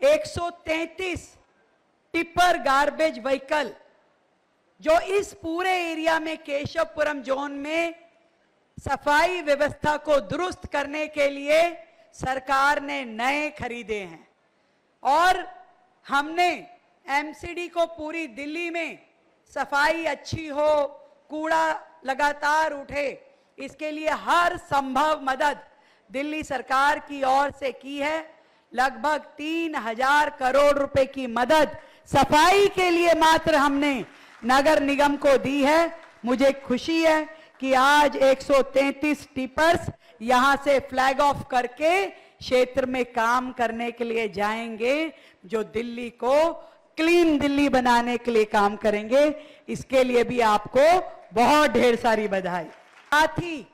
133 tipper garbage vehicle जो इस पूरे एरिया में केशवपुरम जोन में सफाई व्यवस्था को दुरुस्त करने के लिए सरकार ने नए खरीदे हैं। और हमने एमसीडी को पूरी दिल्ली में सफाई अच्छी हो, कूड़ा लगातार उठे, इसके लिए हर संभव मदद दिल्ली सरकार की ओर से की है। लगभग 3000 करोड़ रुपए की मदद सफाई के लिए मात्र हमने नगर निगम को दी है। मुझे खुशी है कि आज 133 टिपर्स यहां से फ्लैग ऑफ करके क्षेत्र में काम करने के लिए जाएंगे, जो दिल्ली को क्लीन दिल्ली बनाने के लिए काम करेंगे। इसके लिए भी आपको बहुत ढेर सारी बधाई। साथ ही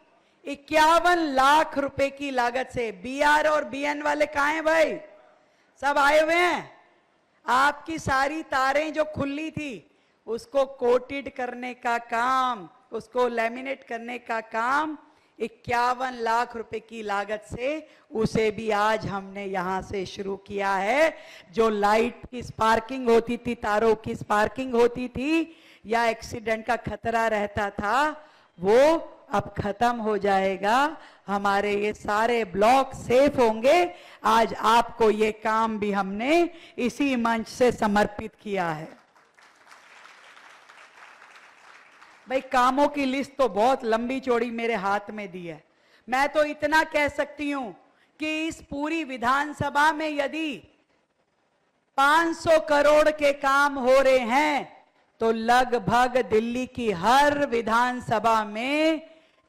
51 लाख रुपए की लागत से बीआर और बीएन वाले कहां हैं भाई? सब आए हुए हैं। आपकी सारी तारें जो खुली थी उसको कोटेड करने का काम, उसको लैमिनेट करने का काम 51 लाख रुपए की लागत से, उसे भी आज हमने यहां से शुरू किया है। जो लाइट की स्पार्किंग होती थी, तारों की स्पार्किंग होती थी या एक्सीडेंट का खतरा रहता था, वो अब खत्म हो जाएगा। हमारे ये सारे ब्लॉक सेफ होंगे। आज आपको ये काम भी हमने इसी मंच से समर्पित किया है। भाई कामों की लिस्ट तो बहुत लंबी चौड़ी मेरे हाथ में दी है। मैं तो इतना कह सकती हूं कि इस पूरी विधानसभा में यदि 500 करोड़ के काम हो रहे हैं तो लगभग दिल्ली की हर विधानसभा में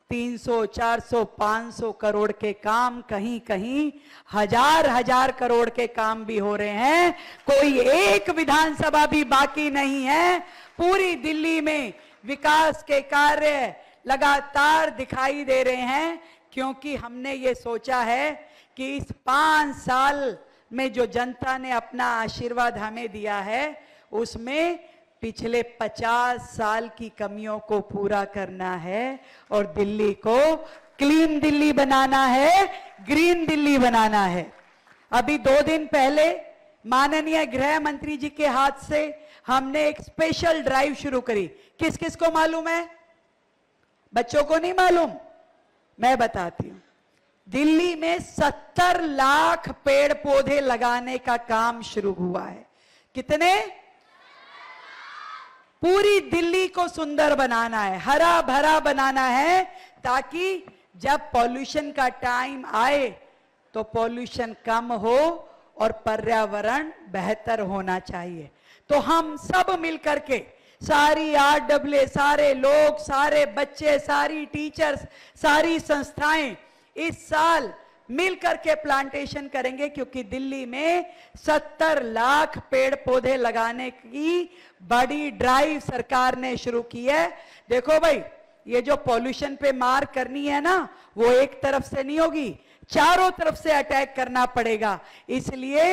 300, 400, 500 करोड़ के काम, कहीं कहीं हजार करोड़ के काम भी हो रहे हैं। कोई एक विधानसभा भी बाकी नहीं है। पूरी दिल्ली में विकास के कार्य लगातार दिखाई दे रहे हैं, क्योंकि हमने ये सोचा है कि इस 5 साल में जो जनता ने अपना आशीर्वाद हमें दिया है, उसमें पिछले 50 साल की कमियों को पूरा करना है और दिल्ली को क्लीन दिल्ली बनाना है, ग्रीन दिल्ली बनाना है। अभी 2 दिन पहले माननीय गृह मंत्री जी के हाथ से हमने एक स्पेशल ड्राइव शुरू करी। किस किस को मालूम है? बच्चों को नहीं मालूम, मैं बताती हूं। दिल्ली में 70 लाख पेड़ पौधे लगाने का काम शुरू हुआ है। कितने? पूरी दिल्ली को सुंदर बनाना है, हरा भरा बनाना है, ताकि जब पॉल्यूशन का टाइम आए तो पॉल्यूशन कम हो और पर्यावरण बेहतर होना चाहिए। तो हम सब मिलकर के, सारी RAA, सारे लोग, सारे बच्चे, सारी टीचर्स, सारी संस्थाएं इस साल मिलकर के प्लांटेशन करेंगे, क्योंकि दिल्ली में 70 लाख पेड़ पौधे लगाने की बड़ी ड्राइव सरकार ने शुरू की है। देखो भाई, ये जो पॉल्यूशन पे मार करनी है ना, वो एक तरफ से नहीं होगी, चारों तरफ से अटैक करना पड़ेगा। इसलिए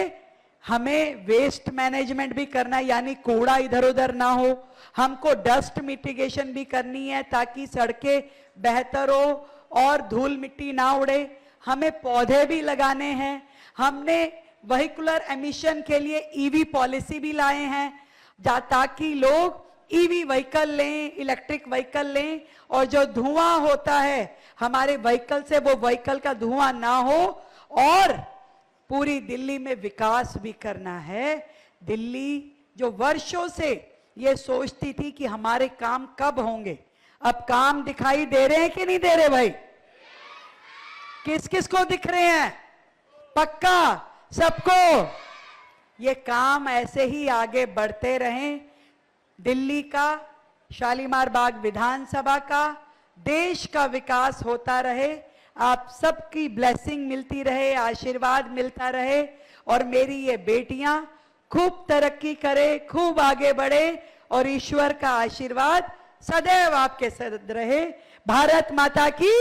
हमें वेस्ट मैनेजमेंट भी करना है, यानी कूड़ा इधर उधर ना हो। हमको डस्ट मिटिगेशन भी करनी है ताकि सड़कें बेहतर हो और धूल मिट्टी ना उड़े। हमें पौधे भी लगाने हैं। हमने व्हीकुलर एमिशन के लिए ईवी पॉलिसी भी लाए हैं, ताकि लोग ईवी व्हीकल लें, इलेक्ट्रिक व्हीकल लें, और जो धुआं होता है हमारे व्हीकल से, वो व्हीकल का धुआं ना हो। और पूरी दिल्ली में विकास भी करना है। दिल्ली जो वर्षों से ये सोचती थी कि हमारे काम कब होंगे, अब काम दिखाई दे रहे हैं कि नहीं दे रहे भाई? किस किस को दिख रहे हैं? पक्का सबको? ये काम ऐसे ही आगे बढ़ते रहें। दिल्ली का, शालीमार बाग विधानसभा का, देश का विकास होता रहे। आप सबकी ब्लेसिंग मिलती रहे, आशीर्वाद मिलता रहे, और मेरी ये बेटियां खूब तरक्की करे, खूब आगे बढ़े, और ईश्वर का आशीर्वाद सदैव आपके साथ रहे। भारत माता की